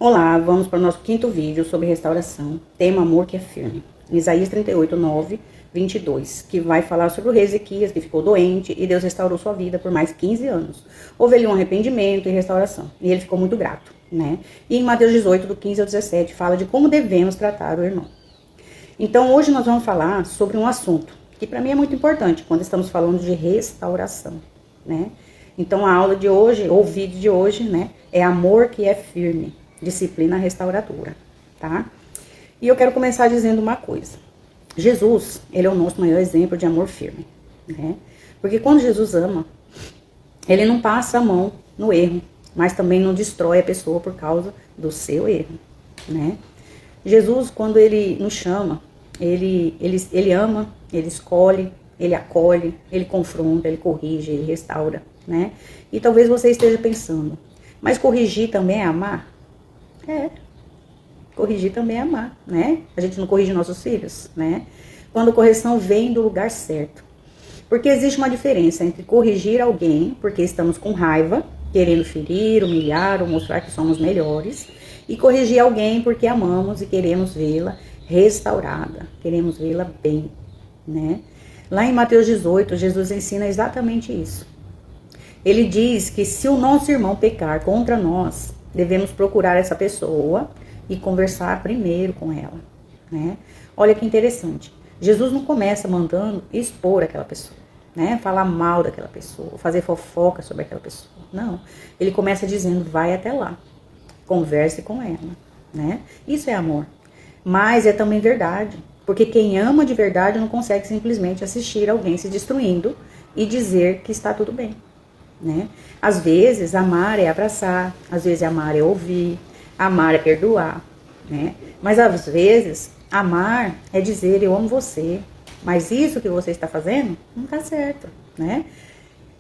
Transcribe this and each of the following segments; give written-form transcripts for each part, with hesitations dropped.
Olá, vamos para o nosso quinto vídeo sobre restauração, tema amor que é firme. Isaías 38, 9, 22, que vai falar sobre o rei Ezequias, que ficou doente e Deus restaurou sua vida por mais 15 anos. Houve ali um arrependimento e restauração, e ele ficou muito grato, né? E em Mateus 18, do 15 ao 17, fala de como devemos tratar o irmão. Então, hoje nós vamos falar sobre um assunto que para mim é muito importante, quando estamos falando de restauração, né? Então, a aula de hoje, ou o vídeo de hoje, né, é amor que é firme. Disciplina restauradora, tá? E eu quero começar dizendo uma coisa. Jesus, ele é o nosso maior exemplo de amor firme, né? Porque quando Jesus ama, ele não passa a mão no erro, mas também não destrói a pessoa por causa do seu erro, né? Jesus, quando ele nos chama, ele ama, ele escolhe, ele acolhe, ele confronta, ele corrige, ele restaura, né? E talvez você esteja pensando, mas corrigir também é amar? Corrigir também é amar, né? A gente não corrige nossos filhos, né? Quando a correção vem do lugar certo. Porque existe uma diferença entre corrigir alguém, porque estamos com raiva, querendo ferir, humilhar ou mostrar que somos melhores, e corrigir alguém porque amamos e queremos vê-la restaurada, queremos vê-la bem, né? Lá em Mateus 18, Jesus ensina exatamente isso. Ele diz que se o nosso irmão pecar contra nós, devemos procurar essa pessoa e conversar primeiro com ela, né? Olha que interessante. Jesus não começa mandando expor aquela pessoa, né? Falar mal daquela pessoa, fazer fofoca sobre aquela pessoa. Não. Ele começa dizendo, vai até lá, converse com ela, né? Isso é amor. Mas é também verdade. Porque quem ama de verdade não consegue simplesmente assistir alguém se destruindo e dizer que está tudo bem, né? Às vezes amar é abraçar, às vezes amar é ouvir, amar é perdoar, né? Mas às vezes amar é dizer eu amo você, mas isso que você está fazendo não está certo, né?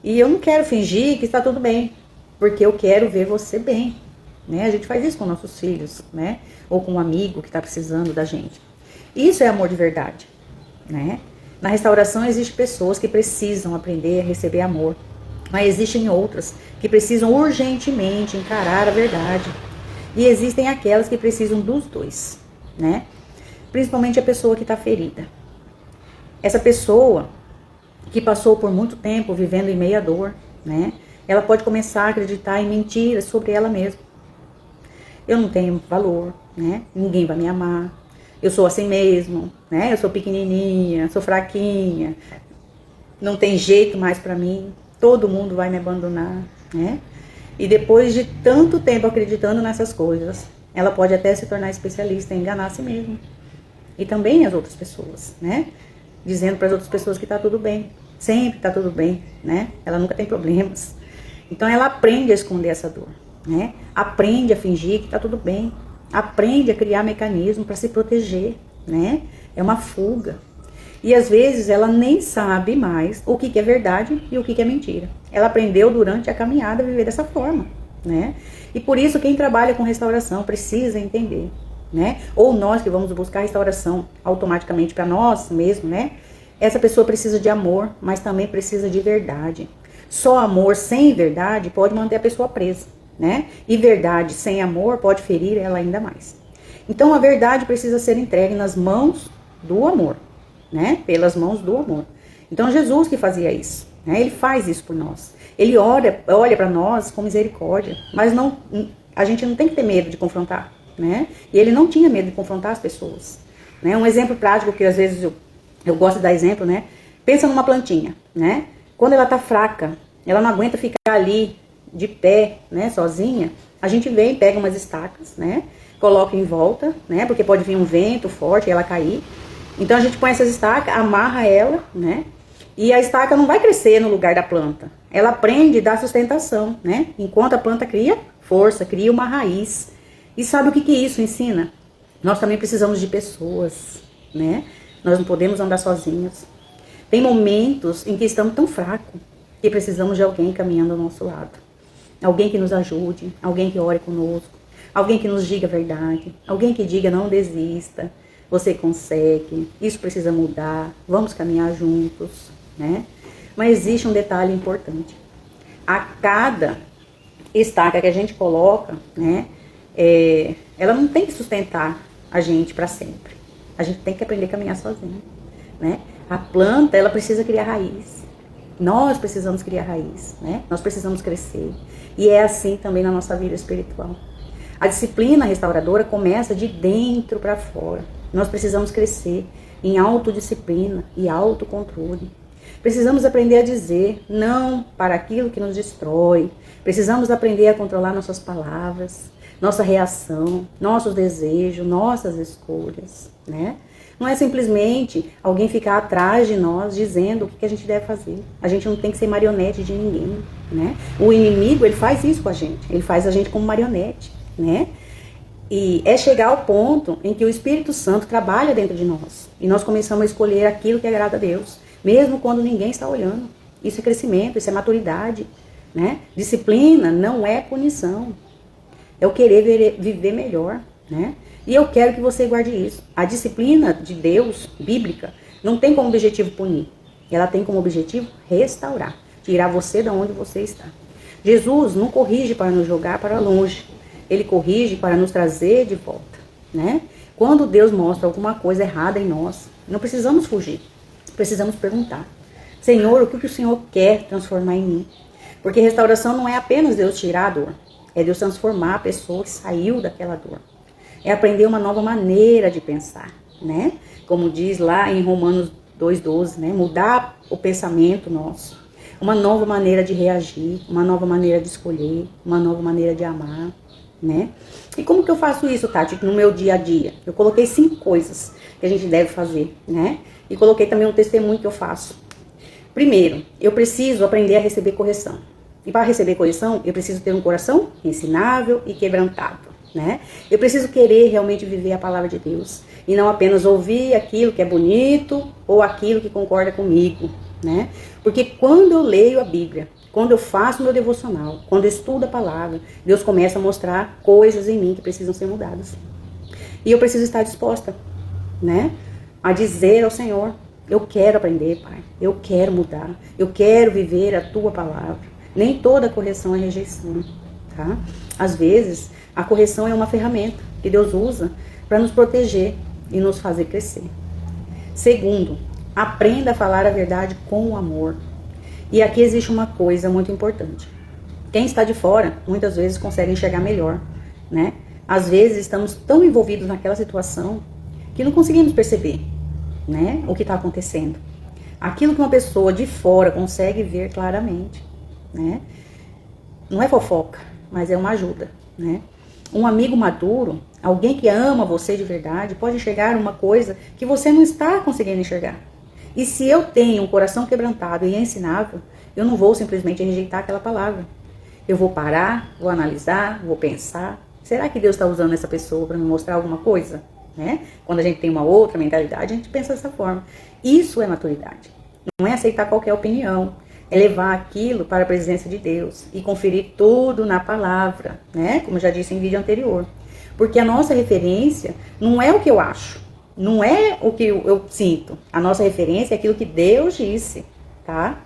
E eu não quero fingir que está tudo bem, porque eu quero ver você bem, né? A gente faz isso com nossos filhos, né? Ou com um amigo que está precisando da gente. Isso é amor de verdade, né? Na restauração existem pessoas que precisam aprender a receber amor. Mas existem outras que precisam urgentemente encarar a verdade. E existem aquelas que precisam dos dois, né? Principalmente a pessoa que está ferida. Essa pessoa que passou por muito tempo vivendo em meio à dor, né? Ela pode começar a acreditar em mentiras sobre ela mesma. Eu não tenho valor, né? Ninguém vai me amar. Eu sou assim mesmo, né? Eu sou pequenininha, sou fraquinha. Não tem jeito mais pra mim. Todo mundo vai me abandonar, né? E depois de tanto tempo acreditando nessas coisas, ela pode até se tornar especialista em enganar a si mesma. E também as outras pessoas, né? Dizendo para as outras pessoas que tá tudo bem. Sempre tá tudo bem, né? Ela nunca tem problemas. Então ela aprende a esconder essa dor, né? Aprende a fingir que tá tudo bem. Aprende a criar mecanismo para se proteger, né? É uma fuga. E às vezes ela nem sabe mais o que é verdade e o que é mentira. Ela aprendeu durante a caminhada a viver dessa forma, né? E por isso quem trabalha com restauração precisa entender, né? Ou nós que vamos buscar restauração automaticamente para nós mesmos, né? Essa pessoa precisa de amor, mas também precisa de verdade. Só amor sem verdade pode manter a pessoa presa, né? E verdade sem amor pode ferir ela ainda mais. Então a verdade precisa ser entregue nas mãos do amor, né? Pelas mãos do amor. Então Jesus que fazia isso, né? Ele faz isso por nós. Ele olha para nós com misericórdia, mas não, a gente não tem que ter medo de confrontar, né? E ele não tinha medo de confrontar as pessoas, né? Um exemplo prático que às vezes eu gosto de dar exemplo, né? Pensa numa plantinha, né? Quando ela tá fraca, ela não aguenta ficar ali de pé, né? Sozinha. A gente vem, pega umas estacas, né? Coloca em volta, né? Porque pode vir um vento forte e ela cair. Então a gente põe essas estacas, amarra ela, né? E a estaca não vai crescer no lugar da planta. Ela aprende a dar sustentação, né? Enquanto a planta cria força, cria uma raiz. E sabe o que isso ensina? Nós também precisamos de pessoas, né? Nós não podemos andar sozinhos. Tem momentos em que estamos tão fracos que precisamos de alguém caminhando ao nosso lado. Alguém que nos ajude, alguém que ore conosco, alguém que nos diga a verdade, alguém que diga não desista. Você consegue, isso precisa mudar, vamos caminhar juntos, né? Mas existe um detalhe importante. A cada estaca que a gente coloca, né? ela não tem que sustentar a gente para sempre. A gente tem que aprender a caminhar sozinho, né? A planta, ela precisa criar raiz. Nós precisamos criar raiz, né? Nós precisamos crescer. E é assim também na nossa vida espiritual. A disciplina restauradora começa de dentro para fora. Nós precisamos crescer em autodisciplina e autocontrole. Precisamos aprender a dizer não para aquilo que nos destrói. Precisamos aprender a controlar nossas palavras, nossa reação, nossos desejos, nossas escolhas, né? Não é simplesmente alguém ficar atrás de nós dizendo o que a gente deve fazer. A gente não tem que ser marionete de ninguém, né? O inimigo, ele faz isso com a gente. Ele faz a gente como marionete, né? E é chegar ao ponto em que o Espírito Santo trabalha dentro de nós. E nós começamos a escolher aquilo que agrada a Deus, mesmo quando ninguém está olhando. Isso é crescimento, isso é maturidade, né? Disciplina não é punição. É o querer viver melhor, né? E eu quero que você guarde isso. A disciplina de Deus, bíblica, não tem como objetivo punir. Ela tem como objetivo restaurar. Tirar você de onde você está. Jesus não corrige para nos jogar para longe. Ele corrige para nos trazer de volta, né? Quando Deus mostra alguma coisa errada em nós, não precisamos fugir. Precisamos perguntar. Senhor, o que o Senhor quer transformar em mim? Porque restauração não é apenas Deus tirar a dor. É Deus transformar a pessoa que saiu daquela dor. É aprender uma nova maneira de pensar, né? Como diz lá em Romanos 2,12, né? Mudar o pensamento nosso. Uma nova maneira de reagir, uma nova maneira de escolher, uma nova maneira de amar, né? E como que eu faço isso, Tati, no meu dia a dia? Eu coloquei 5 coisas que a gente deve fazer, né? E coloquei também um testemunho que eu faço. Primeiro, eu preciso aprender a receber correção. E para receber correção, eu preciso ter um coração ensinável e quebrantado, né? Eu preciso querer realmente viver a palavra de Deus. E não apenas ouvir aquilo que é bonito ou aquilo que concorda comigo, né? Porque quando eu leio a Bíblia, quando eu faço meu devocional, quando eu estudo a palavra, Deus começa a mostrar coisas em mim que precisam ser mudadas. E eu preciso estar disposta, né? A dizer ao Senhor, eu quero aprender, Pai. Eu quero mudar. Eu quero viver a Tua palavra. Nem toda correção é rejeição, tá? Às vezes, a correção é uma ferramenta que Deus usa para nos proteger e nos fazer crescer. Segundo, aprenda a falar a verdade com amor. E aqui existe uma coisa muito importante. Quem está de fora, muitas vezes consegue enxergar melhor, né? Às vezes, estamos tão envolvidos naquela situação que não conseguimos perceber, né, o que está acontecendo. Aquilo que uma pessoa de fora consegue ver claramente, né? Não é fofoca, mas é uma ajuda, né? Um amigo maduro, alguém que ama você de verdade, pode enxergar uma coisa que você não está conseguindo enxergar. E se eu tenho um coração quebrantado e ensinável, eu não vou simplesmente rejeitar aquela palavra. Eu vou parar, vou analisar, vou pensar. Será que Deus está usando essa pessoa para me mostrar alguma coisa? Né? Quando a gente tem uma outra mentalidade, a gente pensa dessa forma. Isso é maturidade. Não é aceitar qualquer opinião. É levar aquilo para a presença de Deus e conferir tudo na palavra, né? Como eu já disse em vídeo anterior. Porque a nossa referência não é o que eu acho, não é o que eu sinto. A nossa referência é aquilo que Deus disse, tá?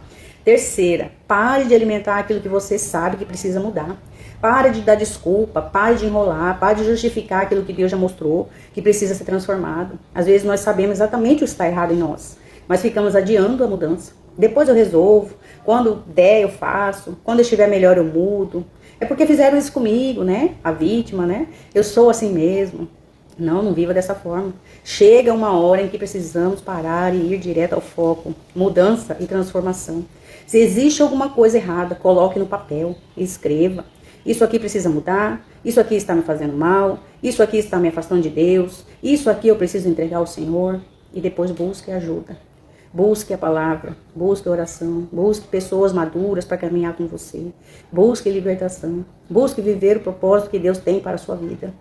Terceira, pare de alimentar aquilo que você sabe que precisa mudar. Pare de dar desculpa, pare de enrolar, pare de justificar aquilo que Deus já mostrou, que precisa ser transformado. Às vezes nós sabemos exatamente o que está errado em nós, mas ficamos adiando a mudança. Depois eu resolvo, quando der eu faço, quando eu estiver melhor eu mudo. É porque fizeram isso comigo, né? A vítima, né? Eu sou assim mesmo. Não viva dessa forma. Chega uma hora em que precisamos parar e ir direto ao foco. Mudança e transformação. Se existe alguma coisa errada, coloque no papel e escreva. Isso aqui precisa mudar, isso aqui está me fazendo mal, isso aqui está me afastando de Deus, isso aqui eu preciso entregar ao Senhor. E depois busque ajuda. Busque a palavra, busque a oração, busque pessoas maduras para caminhar com você. Busque libertação, busque viver o propósito que Deus tem para a sua vida.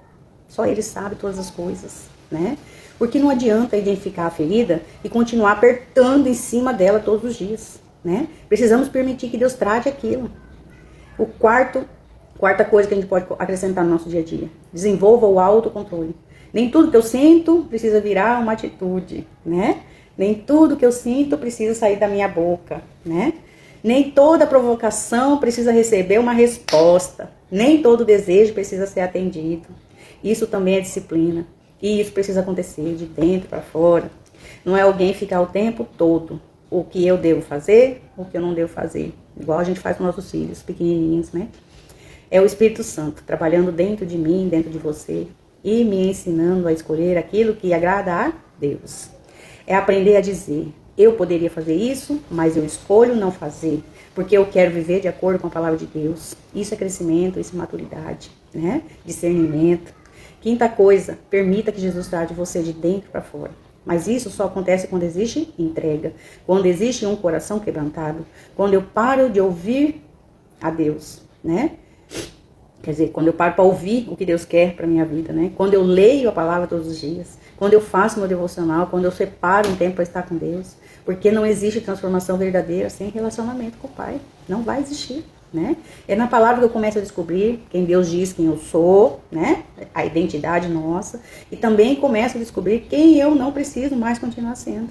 Só Ele sabe todas as coisas, né? Porque não adianta identificar a ferida e continuar apertando em cima dela todos os dias, né? Precisamos permitir que Deus trate aquilo. Quarta coisa que a gente pode acrescentar no nosso dia a dia. Desenvolva o autocontrole. Nem tudo que eu sinto precisa virar uma atitude, né? Nem tudo que eu sinto precisa sair da minha boca, né? Nem toda provocação precisa receber uma resposta. Nem todo desejo precisa ser atendido. Isso também é disciplina. E isso precisa acontecer de dentro para fora. Não é alguém ficar o tempo todo o que eu devo fazer, o que eu não devo fazer. Igual a gente faz com nossos filhos pequenininhos, né? É o Espírito Santo trabalhando dentro de mim, dentro de você, e me ensinando a escolher aquilo que agrada a Deus. É aprender a dizer, eu poderia fazer isso, mas eu escolho não fazer, porque eu quero viver de acordo com a palavra de Deus. Isso é crescimento, isso é maturidade, né? Discernimento. Quinta coisa, permita que Jesus trate você de dentro para fora. Mas isso só acontece quando existe entrega, quando existe um coração quebrantado, quando eu paro de ouvir a Deus, né? Quer dizer, quando eu paro para ouvir o que Deus quer para minha vida, né? Quando eu leio a palavra todos os dias, quando eu faço meu devocional, quando eu separo um tempo para estar com Deus, porque não existe transformação verdadeira sem relacionamento com o Pai. Não vai existir, né? É na palavra que eu começo a descobrir quem Deus diz quem eu sou, né? A identidade nossa. E também começo a descobrir quem eu não preciso mais continuar sendo,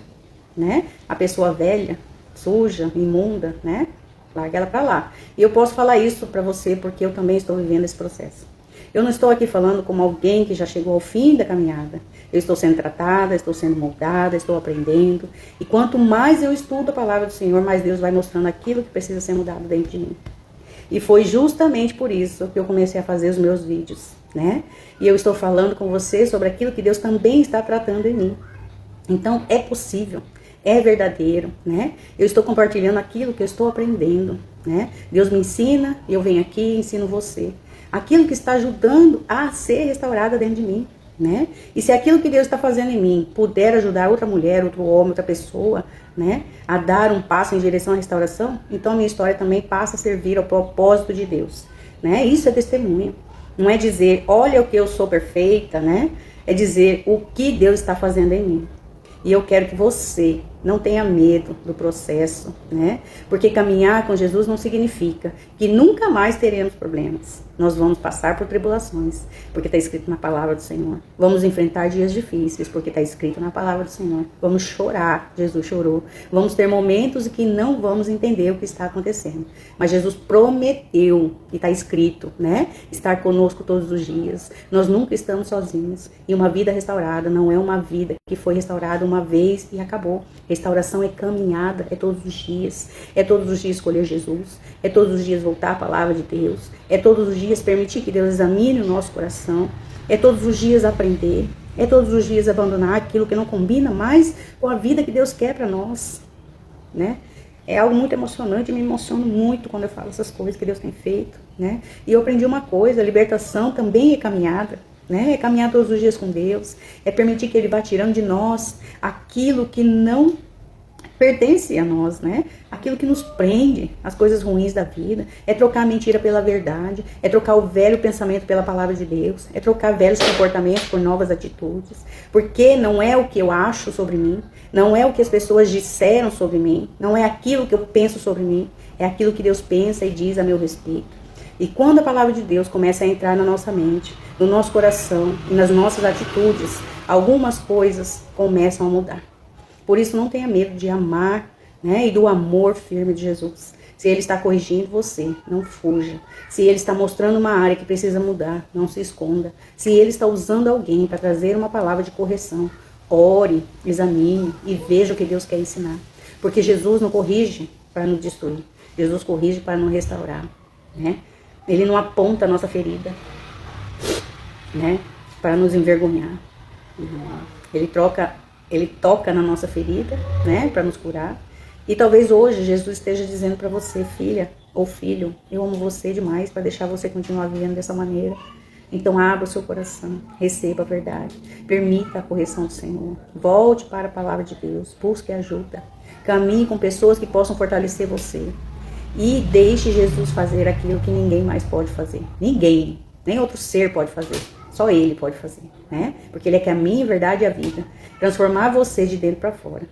né? A pessoa velha, suja, imunda, né? Larga ela pra lá. E eu posso falar isso pra você porque eu também estou vivendo esse processo. Eu não estou aqui falando como alguém que já chegou ao fim da caminhada. Eu estou sendo tratada, estou sendo moldada, estou aprendendo. E quanto mais eu estudo a palavra do Senhor, mais Deus vai mostrando aquilo que precisa ser mudado dentro de mim. E foi justamente por isso que eu comecei a fazer os meus vídeos, né? E eu estou falando com você sobre aquilo que Deus também está tratando em mim. Então, é possível. É verdadeiro, né? Eu estou compartilhando aquilo que eu estou aprendendo, né? Deus me ensina, eu venho aqui e ensino você. Aquilo que está ajudando a ser restaurada dentro de mim, né? E se aquilo que Deus está fazendo em mim puder ajudar outra mulher, outro homem, outra pessoa, né? A dar um passo em direção à restauração, então a minha história também passa a servir ao propósito de Deus, né? Isso é testemunho. Não é dizer, olha o que eu sou perfeita, né? É dizer o que Deus está fazendo em mim. E eu quero que você não tenha medo do processo, né? Porque caminhar com Jesus não significa que nunca mais teremos problemas. Nós vamos passar por tribulações, porque está escrito na palavra do Senhor. Vamos enfrentar dias difíceis, porque está escrito na palavra do Senhor. Vamos chorar, Jesus chorou. Vamos ter momentos em que não vamos entender o que está acontecendo. Mas Jesus prometeu, e está escrito, né? Estar conosco todos os dias. Nós nunca estamos sozinhos. E uma vida restaurada não é uma vida que foi restaurada uma vez e acabou. Restauração é caminhada, é todos os dias. É todos os dias escolher Jesus. É todos os dias voltar à palavra de Deus. É todos os dias permitir que Deus examine o nosso coração. É todos os dias aprender. É todos os dias abandonar aquilo que não combina mais com a vida que Deus quer para nós, né? É algo muito emocionante, me emociono muito quando eu falo essas coisas que Deus tem feito, né? E eu aprendi uma coisa, a libertação também é caminhada, né? É caminhar todos os dias com Deus, é permitir que Ele vá tirando de nós aquilo que não pertence a nós, né? Aquilo que nos prende, as coisas ruins da vida, é trocar a mentira pela verdade, é trocar o velho pensamento pela palavra de Deus, é trocar velhos comportamentos por novas atitudes, porque não é o que eu acho sobre mim, não é o que as pessoas disseram sobre mim, não é aquilo que eu penso sobre mim, é aquilo que Deus pensa e diz a meu respeito. E quando a palavra de Deus começa a entrar na nossa mente, no nosso coração e nas nossas atitudes, algumas coisas começam a mudar. Por isso, não tenha medo de amar, né, e do amor firme de Jesus. Se Ele está corrigindo você, não fuja. Se Ele está mostrando uma área que precisa mudar, não se esconda. Se Ele está usando alguém para trazer uma palavra de correção, ore, examine e veja o que Deus quer ensinar. Porque Jesus não corrige para nos destruir. Jesus corrige para nos restaurar, né? Ele não aponta a nossa ferida, né, para nos envergonhar. Ele toca na nossa ferida, né, para nos curar. E talvez hoje Jesus esteja dizendo para você, filha ou filho, eu amo você demais para deixar você continuar vivendo dessa maneira. Então abra o seu coração, receba a verdade, permita a correção do Senhor, volte para a palavra de Deus, busque ajuda, caminhe com pessoas que possam fortalecer você e deixe Jesus fazer aquilo que ninguém mais pode fazer. Ninguém, nem outro ser pode fazer. Só Ele pode fazer, né? Porque Ele é caminho, verdade e a vida. Transformar você de dentro para fora.